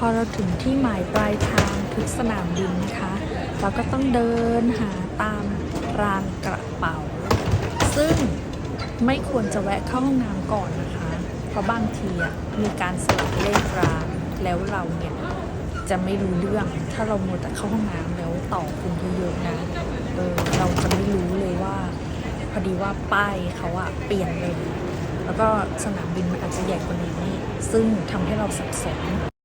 พอเราถึงที่หมายปลายทางทุกสนามบินนะคะเราก็ต้องเดินหาตามรางกระเป๋าซึ่งไม่ควรจะแวะเข้าห้องน้ำก่อนนะคะเพราะบางทีมีการสลับเลขรางแล้วเราเนี่ยจะไม่รู้เรื่องถ้าเรามัวแต่เข้าห้องน้ำแล้วต่อคนเยอะๆนะเราจะไม่รู้เลยว่าพอดีว่าป้ายเขาเปลี่ยนเลยแล้วก็สนามบินมันอาจจะใหญ่กว่านี้ซึ่งทำให้เราสับสน